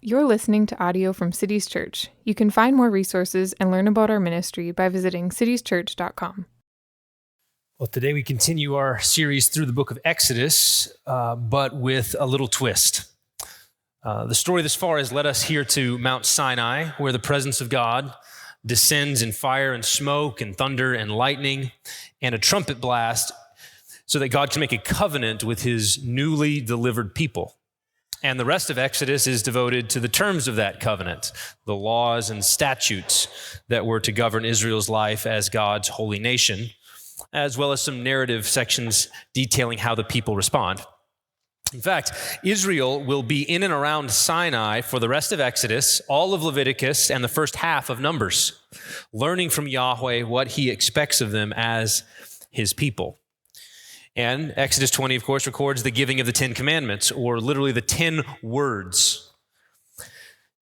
You're listening to audio from Cities Church. You can find more resources and learn about our ministry by visiting citieschurch.com. Well, today we continue our series through the book of Exodus, but with a little twist. The story thus far has led us here to Mount Sinai, where the presence of God descends in fire and smoke and thunder and lightning and a trumpet blast so that God can make a covenant with his newly delivered people. And the rest of Exodus is devoted to the terms of that covenant, the laws and statutes that were to govern Israel's life as God's holy nation, as well as some narrative sections detailing how the people respond. In fact, Israel will be in and around Sinai for the rest of Exodus, all of Leviticus, and the first half of Numbers, learning from Yahweh what he expects of them as his people. And Exodus 20, of course, records the giving of the 10 Commandments, or literally the 10 words.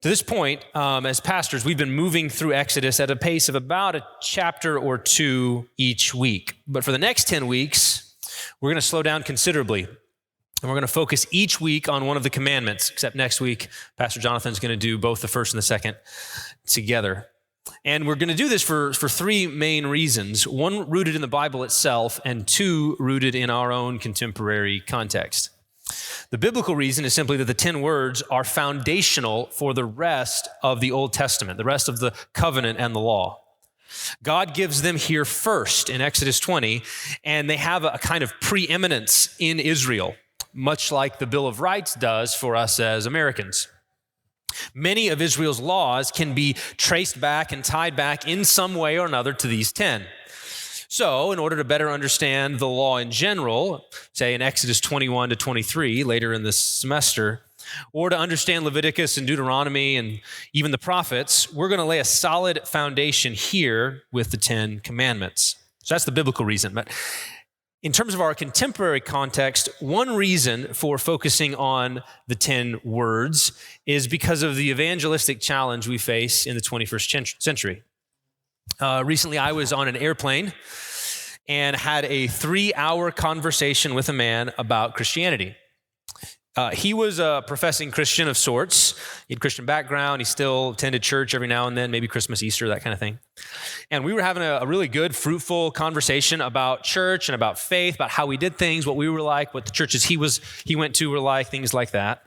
To this point, as pastors, we've been moving through Exodus at a pace of about a chapter or two each week. But for the next 10 weeks, we're going to slow down considerably. And we're going to focus each week on one of the commandments, except next week, Pastor Jonathan's going to do both the first and the second together. And we're going to do this for three main reasons. One, rooted in the Bible itself, and two, rooted in our own contemporary context. The biblical reason is simply that the 10 words are foundational for the rest of the Old Testament, the rest of the covenant and the law. God gives them here first in Exodus 20, and they have a kind of preeminence in Israel, much like the Bill of Rights does for us as Americans. Many of Israel's laws can be traced back and tied back in some way or another to these 10. So, in order to better understand the law in general, say in Exodus 21 to 23, later in this semester, or to understand Leviticus and Deuteronomy and even the prophets, we're going to lay a solid foundation here with the 10 Commandments. So that's the biblical reason. But in terms of our contemporary context, one reason for focusing on the 10 words is because of the evangelistic challenge we face in the 21st century. Recently, I was on an airplane and had a 3-hour conversation with a man about Christianity. He was a professing Christian of sorts. He had a Christian background. He still attended church every now and then, maybe Christmas, Easter, that kind of thing. And we were having a really good, fruitful conversation about church and about faith, about how we did things, what we were like, what the churches he went to were like, things like that,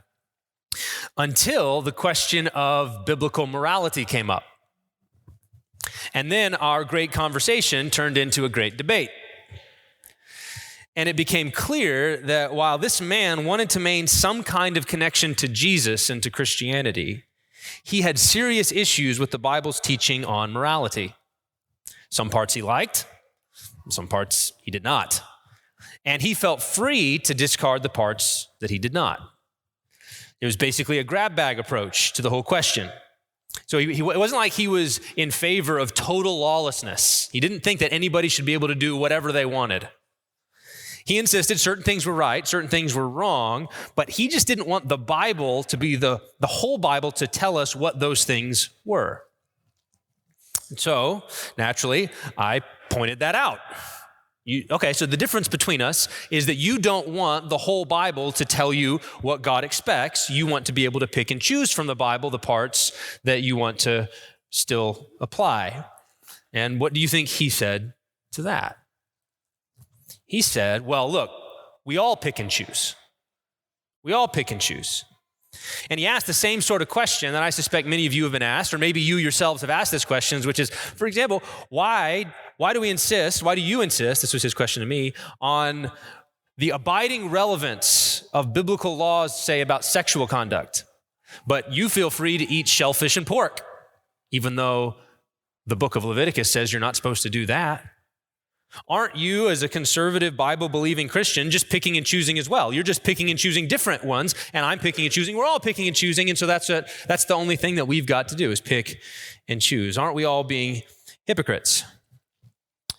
until the question of biblical morality came up. And then our great conversation turned into a great debate. And it became clear that while this man wanted to maintain some kind of connection to Jesus and to Christianity, he had serious issues with the Bible's teaching on morality. Some parts he liked, some parts he did not. And he felt free to discard the parts that he did not. It was basically a grab bag approach to the whole question. So it wasn't like he was in favor of total lawlessness. He didn't think that anybody should be able to do whatever they wanted. He insisted certain things were right, certain things were wrong, but he just didn't want the Bible to be the whole Bible to tell us what those things were. And so, naturally, I pointed that out. So the difference between us is that you don't want the whole Bible to tell you what God expects. You want to be able to pick and choose from the Bible the parts that you want to still apply. And what do you think he said to that? He said, well, look, we all pick and choose. We all pick and choose. And he asked the same sort of question that I suspect many of you have been asked, or maybe you yourselves have asked this question, which is, for example, why do you insist, this was his question to me, on the abiding relevance of biblical laws, say, about sexual conduct, but you feel free to eat shellfish and pork, even though the book of Leviticus says you're not supposed to do that? Aren't you, as a conservative, Bible-believing Christian, just picking and choosing as well? You're just picking and choosing different ones, and I'm picking and choosing. We're all picking and choosing, and so that's the only thing that we've got to do is pick and choose. Aren't we all being hypocrites?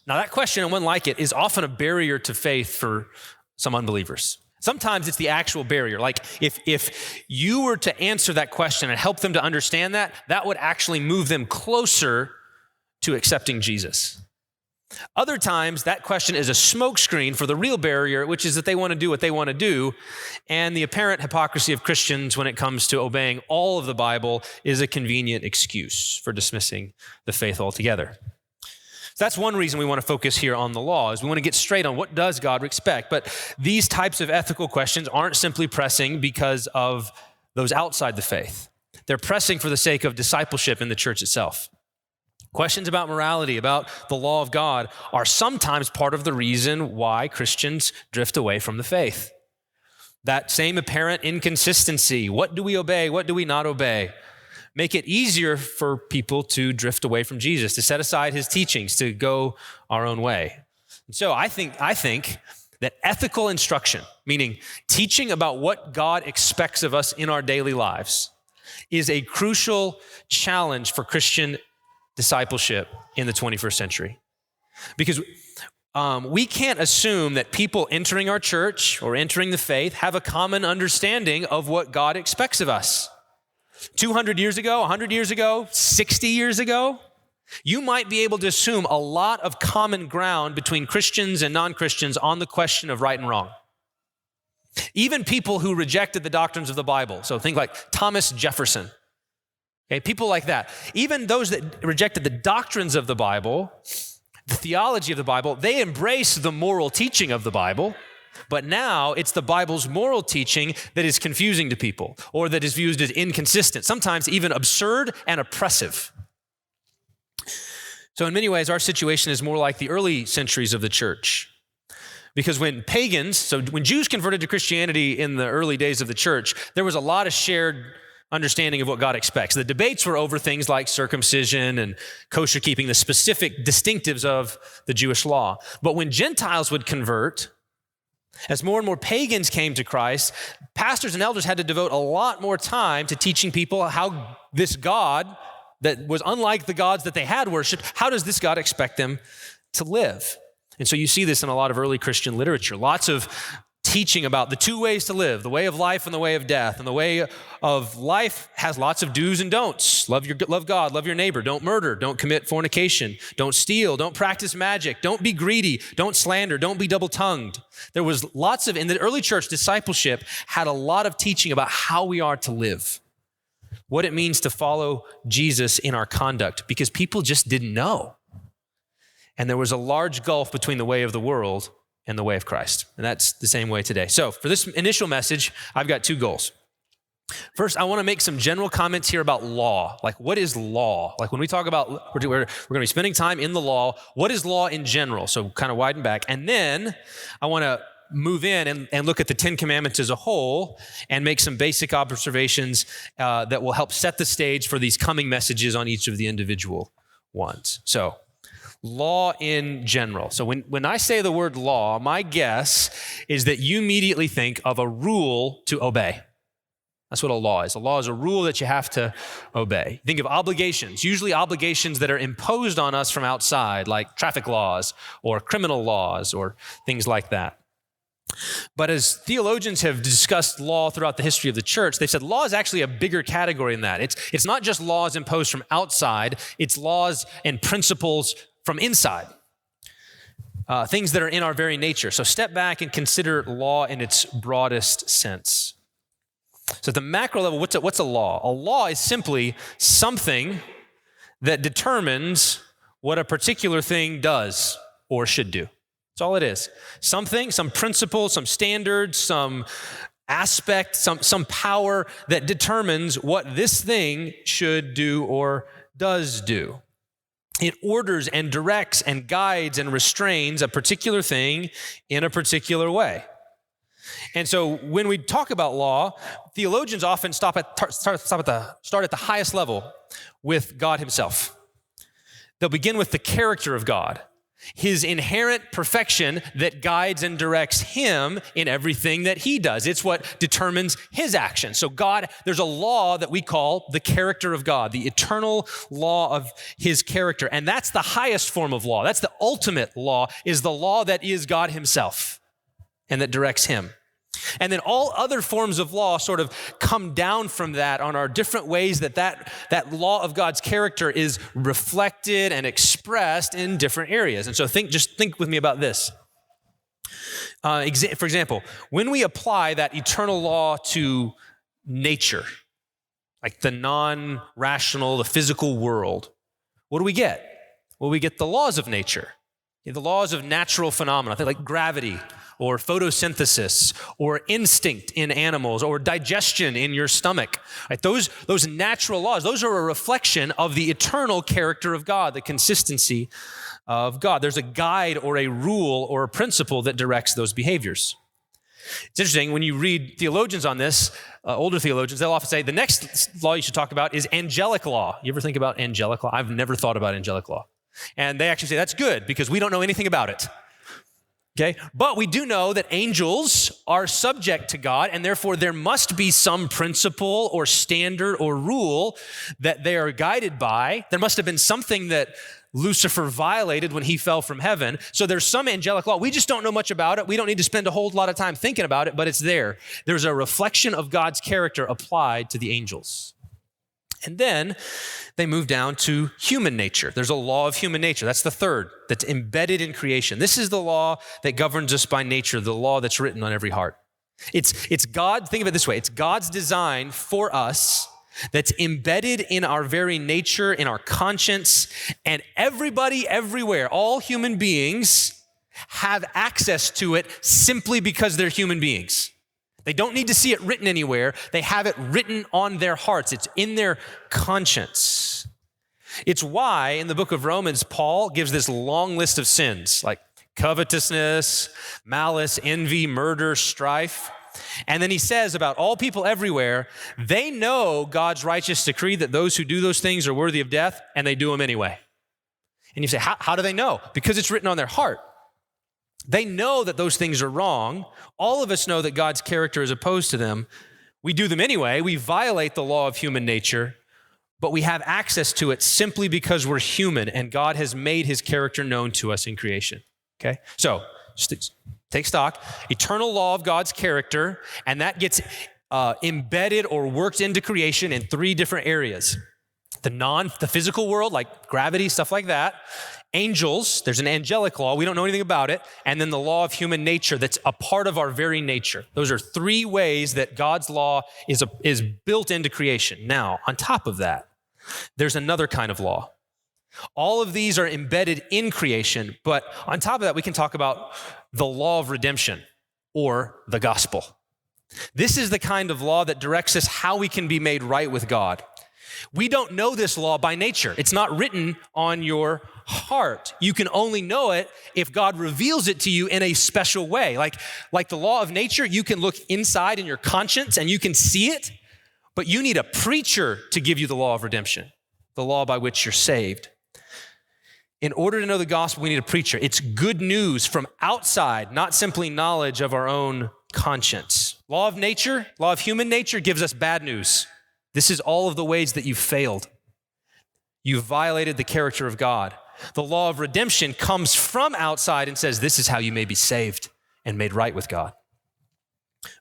Now, that question and one like it is often a barrier to faith for some unbelievers. Sometimes it's the actual barrier. Like if you were to answer that question and help them to understand that, that would actually move them closer to accepting Jesus. Other times, that question is a smokescreen for the real barrier, which is that they want to do what they want to do, and the apparent hypocrisy of Christians when it comes to obeying all of the Bible is a convenient excuse for dismissing the faith altogether. So that's one reason we want to focus here on the law, is we want to get straight on what does God expect. But these types of ethical questions aren't simply pressing because of those outside the faith. They're pressing for the sake of discipleship in the church itself. Questions about morality, about the law of God, are sometimes part of the reason why Christians drift away from the faith. That same apparent inconsistency, what do we obey, what do we not obey, make it easier for people to drift away from Jesus, to set aside his teachings, to go our own way. And so I think that ethical instruction, meaning teaching about what God expects of us in our daily lives, is a crucial challenge for Christian discipleship in the 21st century. Because we can't assume that people entering our church or entering the faith have a common understanding of what God expects of us. 200 years ago, 100 years ago, 60 years ago, you might be able to assume a lot of common ground between Christians and non-Christians on the question of right and wrong. Even people who rejected the doctrines of the Bible, so think like Thomas Jefferson, okay, people like that. Even those that rejected the doctrines of the Bible, the theology of the Bible, they embrace the moral teaching of the Bible, but now it's the Bible's moral teaching that is confusing to people or that is viewed as inconsistent, sometimes even absurd and oppressive. So in many ways, our situation is more like the early centuries of the church. Because when Jews converted to Christianity in the early days of the church, there was a lot of shared understanding of what God expects. The debates were over things like circumcision and kosher keeping, the specific distinctives of the Jewish law. But when Gentiles would convert, as more and more pagans came to Christ, pastors and elders had to devote a lot more time to teaching people how this God that was unlike the gods that they had worshiped, how does this God expect them to live? And so you see this in a lot of early Christian literature. Lots of teaching about the two ways to live, the way of life and the way of death. And the way of life has lots of do's and don'ts. Love God, love your neighbor, don't murder, don't commit fornication, don't steal, don't practice magic, don't be greedy, don't slander, don't be double-tongued. There was in the early church, discipleship had a lot of teaching about how we are to live, what it means to follow Jesus in our conduct, because people just didn't know. And there was a large gulf between the way of the world and the way of Christ. And that's the same way today. So for this initial message, I've got two goals. First, I want to make some general comments here about law. Like, what is law? Like when we talk about, we're going to be spending time in the law, what is law in general? So kind of widen back. And then I want to move in and look at the 10 Commandments as a whole and make some basic observations that will help set the stage for these coming messages on each of the individual ones. So, law in general. So when I say the word law, my guess is that you immediately think of a rule to obey. That's what a law is. A law is a rule that you have to obey. Think of obligations, usually obligations that are imposed on us from outside, like traffic laws or criminal laws or things like that. But as theologians have discussed law throughout the history of the church, they've said law is actually a bigger category than that. It's not just laws imposed from outside, it's laws and principles from inside, things that are in our very nature. So step back and consider law in its broadest sense. So at the macro level, what's a law? A law is simply something that determines what a particular thing does or should do. That's all it is. Something, some principle, some standard, some aspect, some power that determines what this thing should do or does do. It orders and directs and guides and restrains a particular thing in a particular way. And so when we talk about law, theologians often start at the highest level with God himself. They'll begin with the character of God, his inherent perfection that guides and directs him in everything that he does. It's what determines his action. So God, there's a law that we call the character of God, the eternal law of his character. And that's the highest form of law. That's the ultimate law, is the law that is God himself and that directs him. And then all other forms of law sort of come down from that on our different ways that law of God's character is reflected and expressed in different areas. And so just think with me about this. For example, when we apply that eternal law to nature, like the non-rational, the physical world, what do we get? Well, we get the laws of nature, the laws of natural phenomena, like gravity, or photosynthesis, or instinct in animals, or digestion in your stomach. Right? Those natural laws, those are a reflection of the eternal character of God, the consistency of God. There's a guide or a rule or a principle that directs those behaviors. It's interesting, when you read theologians on this, older theologians, they'll often say the next law you should talk about is angelic law. You ever think about angelic law? I've never thought about angelic law. And they actually say that's good because we don't know anything about it. Okay, but we do know that angels are subject to God, and therefore there must be some principle or standard or rule that they are guided by. There must have been something that Lucifer violated when he fell from heaven. So there's some angelic law. We just don't know much about it. We don't need to spend a whole lot of time thinking about it, but it's there. There's a reflection of God's character applied to the angels. And then they move down to human nature. There's a law of human nature. That's the third, that's embedded in creation. This is the law that governs us by nature, the law that's written on every heart. It's God, think of it this way, it's God's design for us that's embedded in our very nature, in our conscience, and everybody everywhere, all human beings have access to it simply because they're human beings. They don't need to see it written anywhere. They have it written on their hearts. It's in their conscience. It's why in the book of Romans, Paul gives this long list of sins like covetousness, malice, envy, murder, strife. And then he says about all people everywhere, they know God's righteous decree that those who do those things are worthy of death, and they do them anyway. And you say, how do they know? Because it's written on their heart. They know that those things are wrong. All of us know that God's character is opposed to them. We do them anyway. We violate the law of human nature, but we have access to it simply because we're human and God has made his character known to us in creation. Okay? So, just take stock. Eternal law of God's character, and that gets embedded or worked into creation in three different areas. The physical world, like gravity, stuff like that. Angels, there's an angelic law, we don't know anything about it, and then the law of human nature that's a part of our very nature. Those are three ways that God's law is built into creation. Now, on top of that, there's another kind of law. All of these are embedded in creation, but on top of that, we can talk about the law of redemption or the gospel. This is the kind of law that directs us how we can be made right with God. We don't know this law by nature. It's not written on your heart. You can only know it if God reveals it to you in a special way. Like the law of nature, you can look inside in your conscience and you can see it, but you need a preacher to give you the law of redemption, the law by which you're saved. In order to know the gospel, we need a preacher. It's good news from outside, not simply knowledge of our own conscience. Law of nature, law of human nature gives us bad news. This is all of the ways that you've failed. You've violated the character of God. The law of redemption comes from outside and says, this is how you may be saved and made right with God.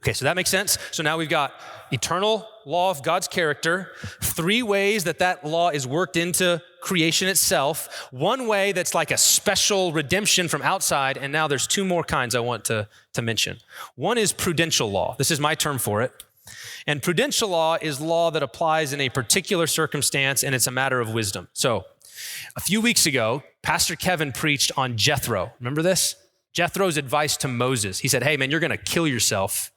Okay, so that makes sense. So now we've got eternal law of God's character, three ways that law is worked into creation itself, one way that's like a special redemption from outside, and now there's two more kinds I want to mention. One is prudential law. This is my term for it. And prudential law is law that applies in a particular circumstance, and it's a matter of wisdom. So a few weeks ago, Pastor Kevin preached on Jethro. Remember this? Jethro's advice to Moses. He said, hey, man, you're going to kill yourself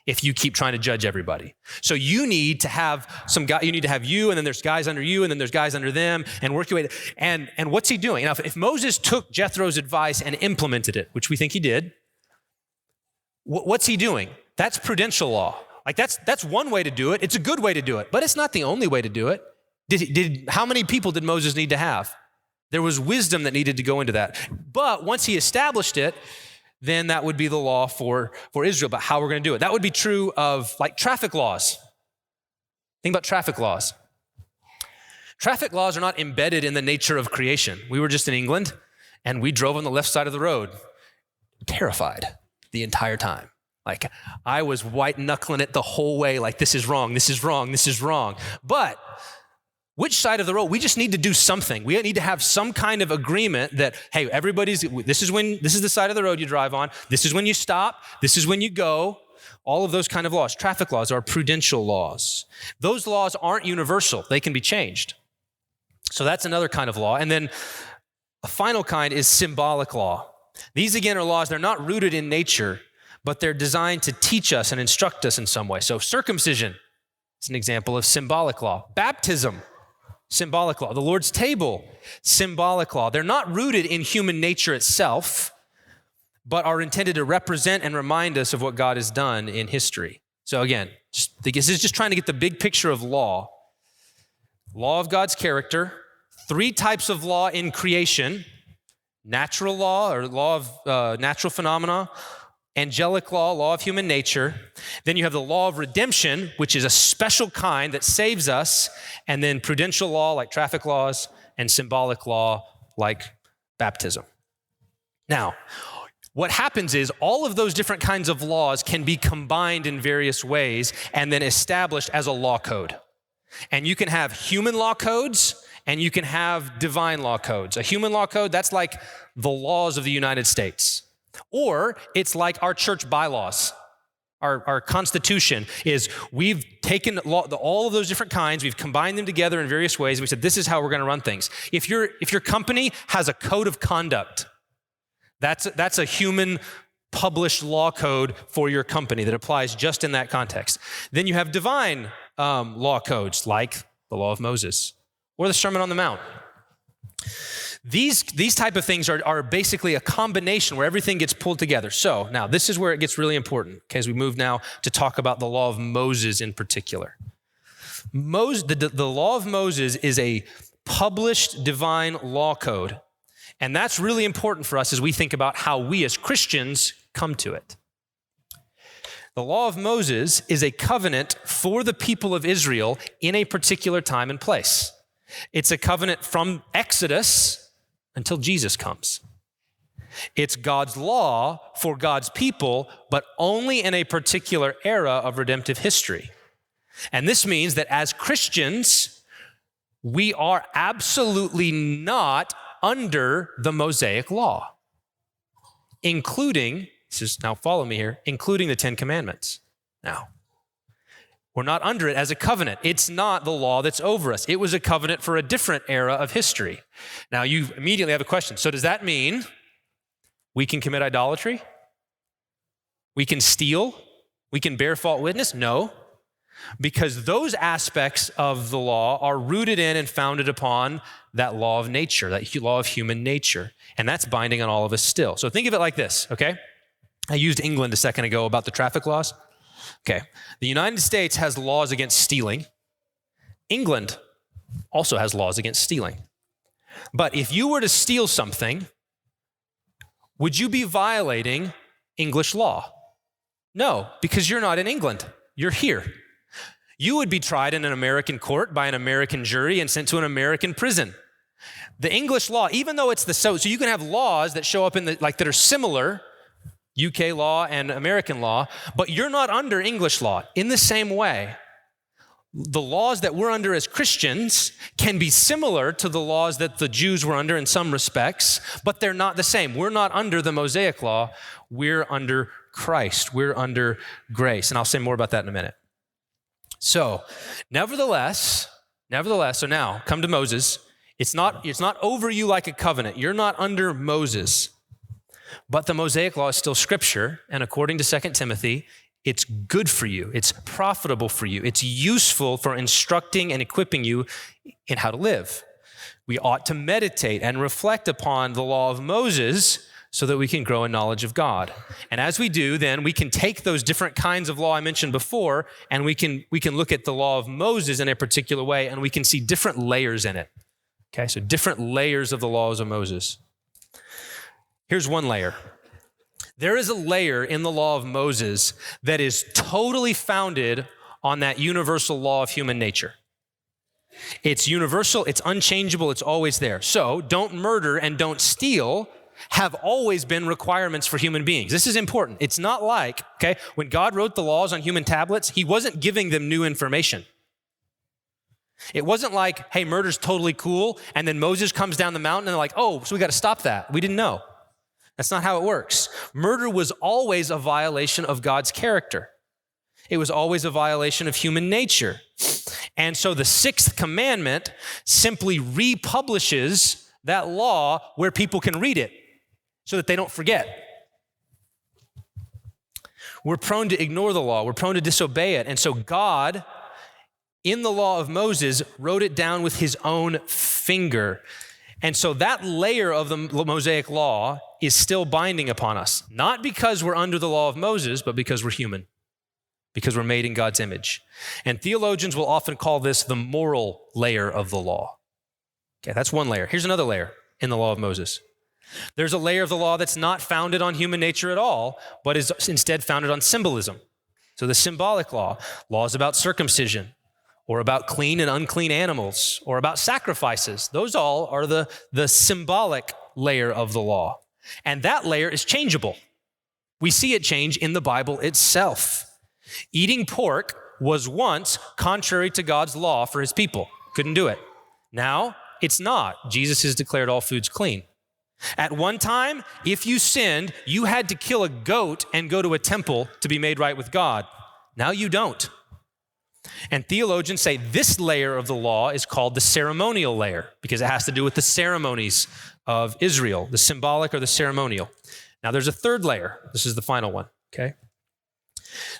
if you keep trying to judge everybody. So you need to have some guy, you need to have you, and then there's guys under you, and then there's guys under them, and work your way. And what's he doing? Now, if Moses took Jethro's advice and implemented it, which we think he did, what's he doing? That's prudential law. Like that's one way to do it. It's a good way to do it, but it's not the only way to do it. How many people did Moses need to have? There was wisdom that needed to go into that. But once he established it, then that would be the law for Israel about how we're going to do it. That would be true of like traffic laws. Think about traffic laws. Traffic laws are not embedded in the nature of creation. We were just in England and we drove on the left side of the road, terrified the entire time. Like, I was white knuckling it the whole way, like, this is wrong, this is wrong, this is wrong. But which side of the road? We just need to do something. We need to have some kind of agreement that, hey, this is the side of the road you drive on. This is when you stop. This is when you go. All of those kind of laws. Traffic laws are prudential laws. Those laws aren't universal. They can be changed. So that's another kind of law. And then a final kind is symbolic law. These, again, are laws. They're not rooted in nature, but they're designed to teach us and instruct us in some way. So circumcision is an example of symbolic law. Baptism, symbolic law. The Lord's table, symbolic law. They're not rooted in human nature itself, but are intended to represent and remind us of what God has done in history. So again, this is just trying to get the big picture of law. Law of God's character, 3 types of law in creation: natural law, or law of natural phenomena; angelic law, law of human nature. Then you have the law of redemption, which is a special kind that saves us. And then prudential law, like traffic laws, and symbolic law, like baptism. Now, what happens is all of those different kinds of laws can be combined in various ways and then established as a law code. And you can have human law codes and you can have divine law codes. A human law code, that's like the laws of the United States. Or it's like our church bylaws. Our constitution is, we've taken all of those different kinds, we've combined them together in various ways, and we said, this is how we're going to run things. If your company has a code of conduct, that's a human published law code for your company that applies just in that context. Then you have divine law codes, like the law of Moses or the Sermon on the Mount. These type of things are basically a combination where everything gets pulled together. So now this is where it gets really important, okay, as we move now to talk about the law of Moses in particular. The law of Moses is a published divine law code, and that's really important for us as we think about how we as Christians come to it. The law of Moses is a covenant for the people of Israel in a particular time and place. It's a covenant from Exodus until Jesus comes. It's God's law for God's people, but only in a particular era of redemptive history. And this means that as Christians, we are absolutely not under the Mosaic law, including, now follow me here, including the 10 Commandments. Now, we're not under it as a covenant. It's not the law that's over us. It was a covenant for a different era of history. Now, you immediately have a question. So does that mean we can commit idolatry? We can steal? We can bear false witness? No, because those aspects of the law are rooted in and founded upon that law of nature, that law of human nature. And that's binding on all of us still. So think of it like this, okay? I used England a second ago about the traffic laws. Okay, the United States has laws against stealing. England also has laws against stealing. But if you were to steal something, would you be violating English law? No, because you're not in England. You're here. You would be tried in an American court by an American jury and sent to an American prison. The English law, even though it's so you can have laws that show up in that are similar, UK law and American law, but you're not under English law. In the same way, the laws that we're under as Christians can be similar to the laws that the Jews were under in some respects, but they're not the same. We're not under the Mosaic law. We're under Christ. We're under grace. And I'll say more about that in a minute. So, nevertheless, so now come to Moses. It's not over you like a covenant. You're not under Moses. But the Mosaic law is still scripture, and according to 2 Timothy, it's good for you. It's profitable for you. It's useful for instructing and equipping you in how to live. We ought to meditate and reflect upon the law of Moses so that we can grow in knowledge of God. And as we do, then we can take those different kinds of law I mentioned before, and we can look at the law of Moses in a particular way, and we can see different layers in it. Okay, so different layers of the laws of Moses. Here's one layer. There is a layer in the law of Moses that is totally founded on that universal law of human nature. It's universal, it's unchangeable, it's always there. So don't murder and don't steal have always been requirements for human beings. This is important. It's not like, okay, when God wrote the laws on human tablets, he wasn't giving them new information. It wasn't like, hey, murder's totally cool, and then Moses comes down the mountain and they're like, oh, so we got to stop that. We didn't know. That's not how it works. Murder was always a violation of God's character. It was always a violation of human nature. And so the sixth commandment simply republishes that law where people can read it so that they don't forget. We're prone to ignore the law. We're prone to disobey it. And so God, in the law of Moses, wrote it down with his own finger. And so that layer of the Mosaic law is still binding upon us, not because we're under the law of Moses, but because we're human, because we're made in God's image. And theologians will often call this the moral layer of the law. Okay, that's one layer. Here's another layer in the law of Moses. There's a layer of the law that's not founded on human nature at all, but is instead founded on symbolism. So the symbolic law, laws about circumcision, or about clean and unclean animals, or about sacrifices. Those all are the symbolic layer of the law. And that layer is changeable. We see it change in the Bible itself. Eating pork was once contrary to God's law for his people. Couldn't do it. Now, it's not. Jesus has declared all foods clean. At one time, if you sinned, you had to kill a goat and go to a temple to be made right with God. Now you don't. And theologians say this layer of the law is called the ceremonial layer because it has to do with the ceremonies of Israel, the symbolic or the ceremonial. Now there's a third layer. This is the final one, okay?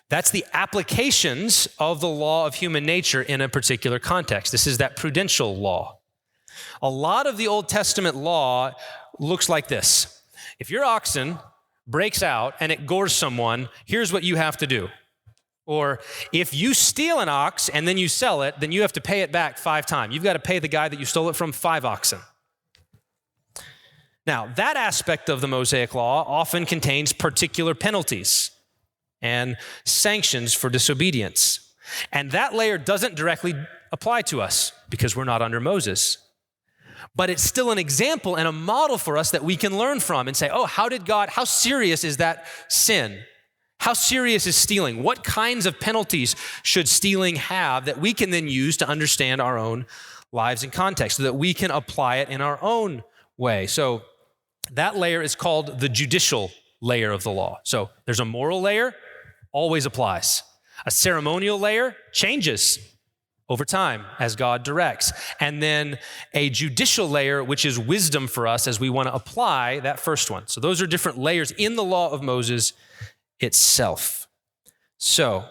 That's the applications of the law of human nature in a particular context. This is that prudential law. A lot of the Old Testament law looks like this. If your oxen breaks out and it gores someone, here's what you have to do. Or if you steal an ox and then you sell it, then you have to pay it back 5 times. You've got to pay the guy that you stole it from 5 oxen. Now, that aspect of the Mosaic law often contains particular penalties and sanctions for disobedience. And that layer doesn't directly apply to us because we're not under Moses. But it's still an example and a model for us that we can learn from and say, oh, how serious is that sin? How serious is stealing? What kinds of penalties should stealing have that we can then use to understand our own lives and context so that we can apply it in our own way? So that layer is called the judicial layer of the law. So there's a moral layer, always applies. A ceremonial layer changes over time as God directs. And then a judicial layer, which is wisdom for us as we want to apply that first one. So those are different layers in the law of Moses itself. So,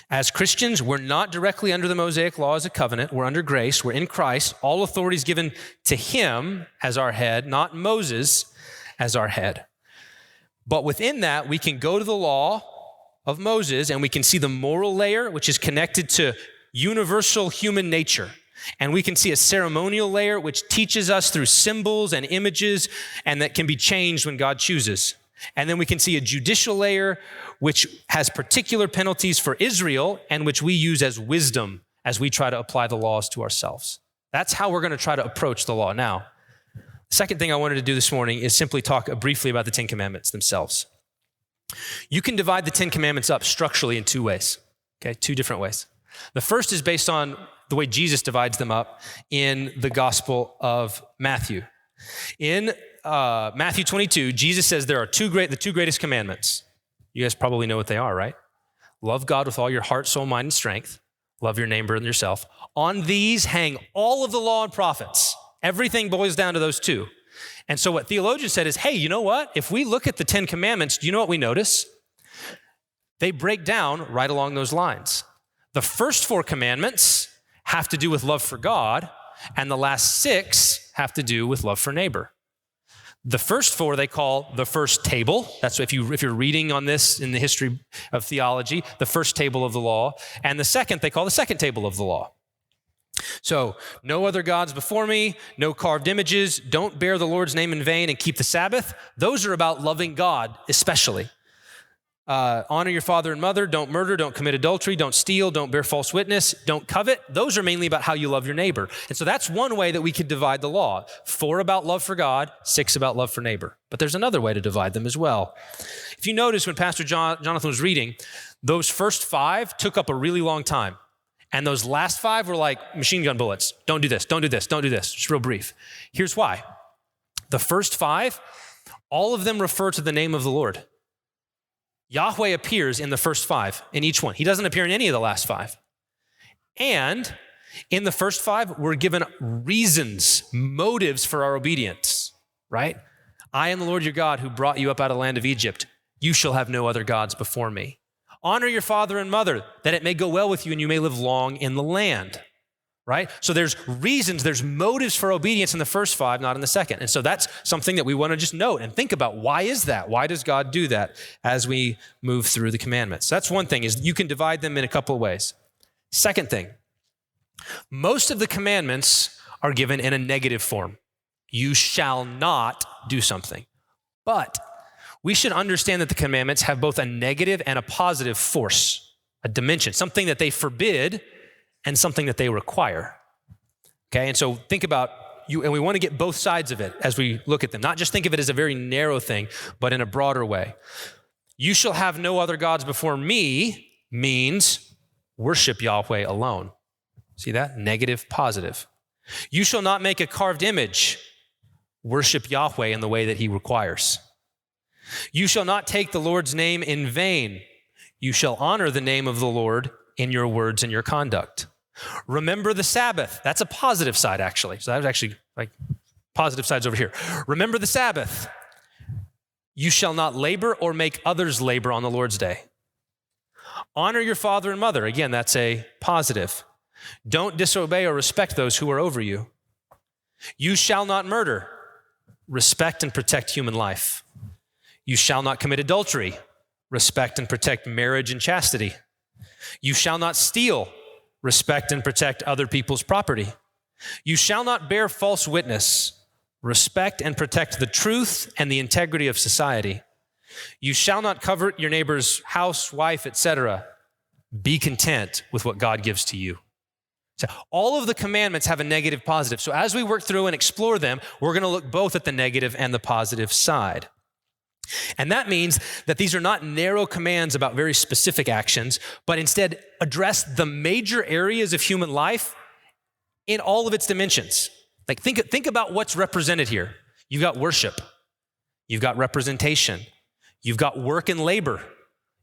as Christians, we're not directly under the Mosaic law as a covenant. We're under grace. We're in Christ. All authority is given to him as our head, not Moses as our head. But within that, we can go to the law of Moses and we can see the moral layer, which is connected to universal human nature. And we can see a ceremonial layer, which teaches us through symbols and images, and that can be changed when God chooses. And then we can see a judicial layer, which has particular penalties for Israel and which we use as wisdom as we try to apply the laws to ourselves. That's how we're going to try to approach the law. Now, the second thing I wanted to do this morning is simply talk briefly about the 10 Commandments themselves. You can divide the 10 Commandments up structurally in 2 ways, okay? 2 different ways. The first is based on the way Jesus divides them up in the Gospel of Matthew. In Matthew 22, Jesus says there are the 2 greatest commandments. You guys probably know what they are, right? Love God with all your heart, soul, mind, and strength. Love your neighbor and yourself. On these hang all of the law and prophets. Everything boils down to those 2. And so what theologians said is, hey, you know what? If we look at the 10 commandments, do you know what we notice? They break down right along those lines. The first 4 commandments have to do with love for God, and the last 6 have to do with love for neighbor. The first 4 they call the first table. That's if you're reading on this in the history of theology, the first table of the law. And the second they call the second table of the law. So, no other gods before me, no carved images, don't bear the Lord's name in vain and keep the Sabbath. Those are about loving God especially. Honor your father and mother, don't murder, don't commit adultery, don't steal, don't bear false witness, don't covet. Those are mainly about how you love your neighbor. And so that's one way that we could divide the law. 4 about love for God, 6 about love for neighbor. But there's another way to divide them as well. If you notice when Pastor Jonathan was reading, those first 5 took up a really long time. And those last 5 were like machine gun bullets. Don't do this, don't do this, don't do this. Just real brief. Here's why. The first 5, all of them refer to the name of the Lord. Yahweh appears in the first 5 in each one. He doesn't appear in any of the last 5. And in the first 5, we're given reasons, motives for our obedience, right? I am the Lord your God who brought you up out of the land of Egypt. You shall have no other gods before me. Honor your father and mother, that it may go well with you and you may live long in the land, right? So there's reasons, there's motives for obedience in the first 5, not in the second. And so that's something that we want to just note and think about. Why is that? Why does God do that as we move through the commandments? That's one thing, is you can divide them in a couple of ways. Second thing, most of the commandments are given in a negative form. You shall not do something. But we should understand that the commandments have both a negative and a positive force, a dimension, something that they forbid and something that they require. Okay, and so think about you, and we want to get both sides of it as we look at them. Not just think of it as a very narrow thing, but in a broader way. You shall have no other gods before me means worship Yahweh alone. See that? Negative, positive. You shall not make a carved image. Worship Yahweh in the way that he requires. You shall not take the Lord's name in vain. You shall honor the name of the Lord in your words and your conduct. Remember the Sabbath. That's a positive side, actually. So that was actually like positive sides over here. Remember the Sabbath. You shall not labor or make others labor on the Lord's day. Honor your father and mother. Again, that's a positive. Don't disobey or respect those who are over you. You shall not murder. Respect and protect human life. You shall not commit adultery. Respect and protect marriage and chastity. You shall not steal. Respect and protect other people's property. You shall not bear false witness. Respect and protect the truth and the integrity of society. You shall not covet your neighbor's house, wife, etc. Be content with what God gives to you. So all of the commandments have a negative, positive. So as we work through and explore them, we're going to look both at the negative and the positive side. And that means that these are not narrow commands about very specific actions, but instead address the major areas of human life in all of its dimensions. Like think about what's represented here. You've got worship. You've got representation. You've got work and labor.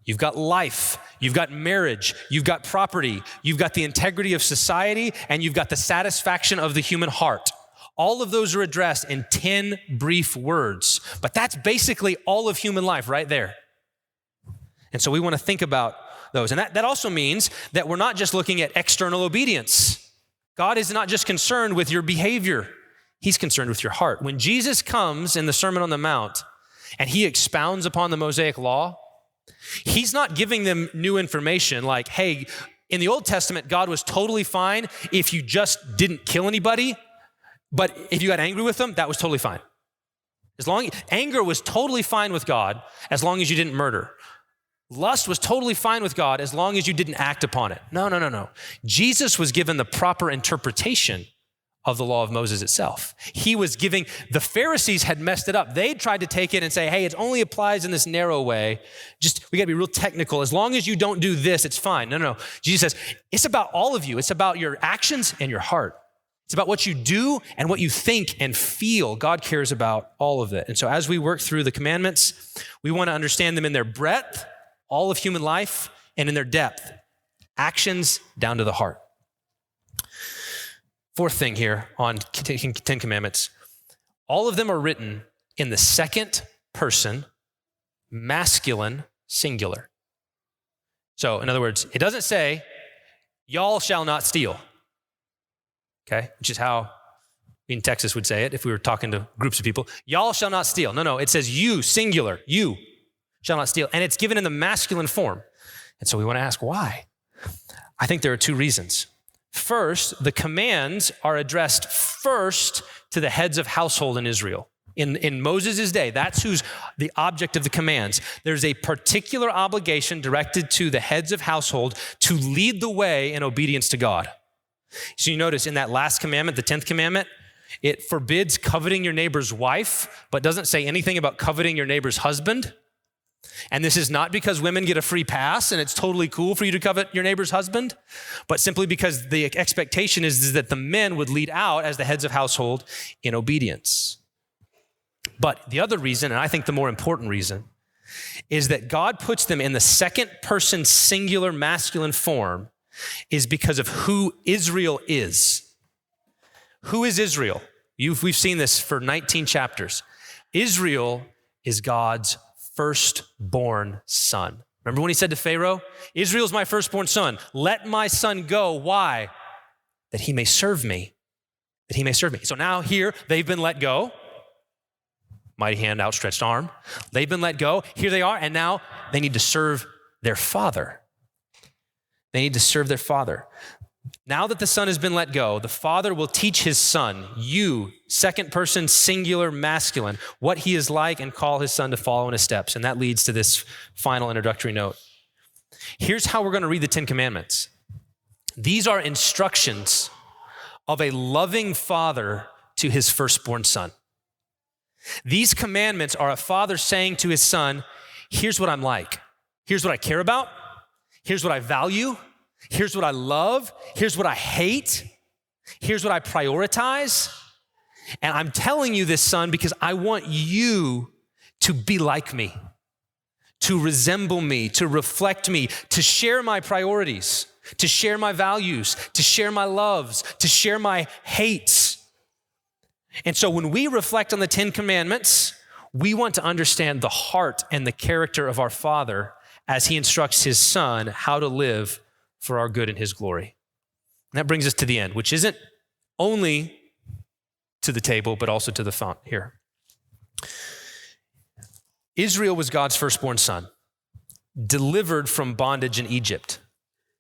You've got life, you've got marriage, you've got property, you've got the integrity of society, and you've got the satisfaction of the human heart. All of those are addressed in 10 brief words, but that's basically all of human life right there. And so we want to think about those. And that also means that we're not just looking at external obedience. God is not just concerned with your behavior. He's concerned with your heart. When Jesus comes in the Sermon on the Mount and he expounds upon the Mosaic Law, he's not giving them new information like, hey, in the Old Testament, God was totally fine if you just didn't kill anybody, but if you got angry with them, that was totally fine. Anger was totally fine with God as long as you didn't murder. Lust was totally fine with God as long as you didn't act upon it. No. Jesus was given the proper interpretation of the law of Moses itself. He was giving, the Pharisees had messed it up. They tried to take it and say, hey, it only applies in this narrow way. We got to be real technical. As long as you don't do this, it's fine. No. Jesus says, it's about all of you. It's about your actions and your heart. It's about what you do and what you think and feel. God cares about all of it. And so as we work through the commandments, we want to understand them in their breadth, all of human life, and in their depth, actions down to the heart. Fourth thing here on taking 10 commandments, all of them are written in the second person, masculine, singular. So in other words, it doesn't say, y'all shall not steal, okay? Which is how in Texas would say it if we were talking to groups of people. Y'all shall not steal. No, it says you, singular, you shall not steal. And it's given in the masculine form. And so we want to ask why? I think there are 2 reasons. First, the commands are addressed first to the heads of household in Israel. In Moses' day, that's who's the object of the commands. There's a particular obligation directed to the heads of household to lead the way in obedience to God. So you notice in that last commandment, the 10th commandment, it forbids coveting your neighbor's wife, but doesn't say anything about coveting your neighbor's husband. And this is not because women get a free pass and it's totally cool for you to covet your neighbor's husband, but simply because the expectation is that the men would lead out as the heads of household in obedience. But the other reason, and I think the more important reason, is that God puts them in the second person singular masculine form is because of who Israel is. Who is Israel? We've seen this for 19 chapters. Israel is God's firstborn son. Remember when he said to Pharaoh, Israel's my firstborn son. Let my son go. Why? That he may serve me. That he may serve me. So now here they've been let go. Mighty hand, outstretched arm. They've been let go. Here they are. And now they need to serve their father. They need to serve their father. Now that the son has been let go, the father will teach his son, you, second person, singular, masculine, what he is like and call his son to follow in his steps. And that leads to this final introductory note. Here's how we're going to read the 10 Commandments. These are instructions of a loving father to his firstborn son. These commandments are a father saying to his son, here's what I'm like. Here's what I care about. Here's what I value. Here's what I love. Here's what I hate. Here's what I prioritize. And I'm telling you this, son, because I want you to be like me, to resemble me, to reflect me, to share my priorities, to share my values, to share my loves, to share my hates. And so when we reflect on the 10 Commandments, we want to understand the heart and the character of our Father as he instructs his son how to live for our good and his glory. And that brings us to the end, which isn't only to the table, but also to the font here. Israel was God's firstborn son, delivered from bondage in Egypt.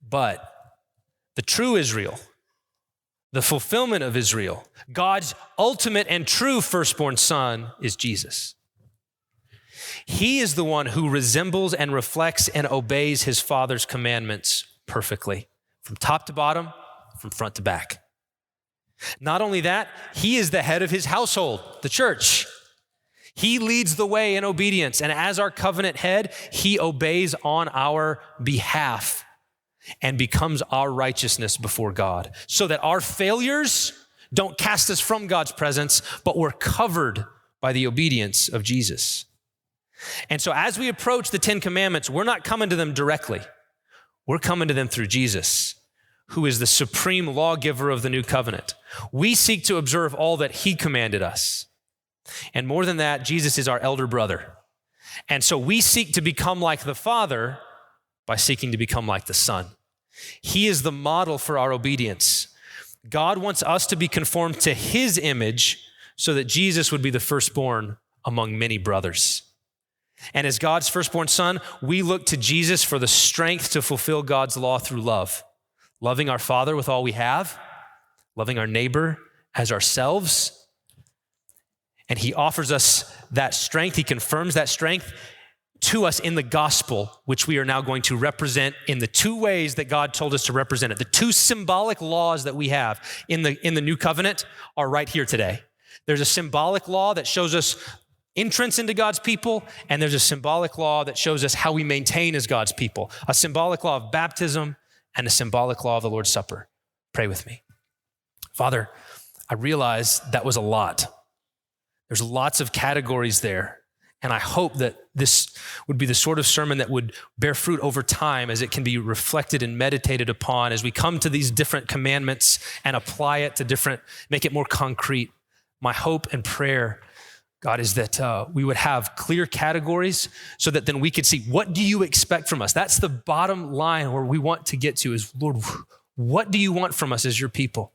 But the true Israel, the fulfillment of Israel, God's ultimate and true firstborn son is Jesus. He is the one who resembles and reflects and obeys his Father's commandments perfectly, from top to bottom, from front to back. Not only that, he is the head of his household, the church. He leads the way in obedience, and as our covenant head, he obeys on our behalf and becomes our righteousness before God, so that our failures don't cast us from God's presence, but we're covered by the obedience of Jesus. And so as we approach the 10 Commandments, we're not coming to them directly. We're coming to them through Jesus, who is the supreme lawgiver of the new covenant. We seek to observe all that he commanded us. And more than that, Jesus is our elder brother. And so we seek to become like the Father by seeking to become like the Son. He is the model for our obedience. God wants us to be conformed to his image so that Jesus would be the firstborn among many brothers. And as God's firstborn son, we look to Jesus for the strength to fulfill God's law through love. Loving our Father with all we have, loving our neighbor as ourselves. And he offers us that strength. He confirms that strength to us in the gospel, which we are now going to represent in the two ways that God told us to represent it. The two symbolic laws that we have in the new covenant are right here today. There's a symbolic law that shows us entrance into God's people, and there's a symbolic law that shows us how we maintain as God's people. A symbolic law of baptism and a symbolic law of the Lord's Supper. Pray with me. Father, I realize that was a lot. There's lots of categories there, and I hope that this would be the sort of sermon that would bear fruit over time as it can be reflected and meditated upon as we come to these different commandments and apply it to make it more concrete. My hope and prayer, God, is that we would have clear categories so that then we could see, what do you expect from us? That's the bottom line where we want to get to is, Lord, what do you want from us as your people?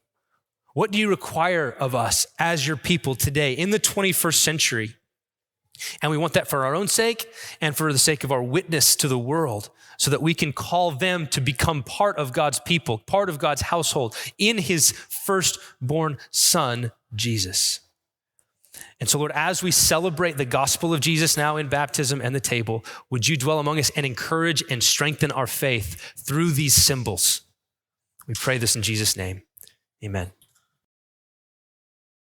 What do you require of us as your people today in the 21st century? And we want that for our own sake and for the sake of our witness to the world so that we can call them to become part of God's people, part of God's household in his firstborn son, Jesus. And so, Lord, as we celebrate the gospel of Jesus now in baptism and the table, would you dwell among us and encourage and strengthen our faith through these symbols? We pray this in Jesus' name. Amen.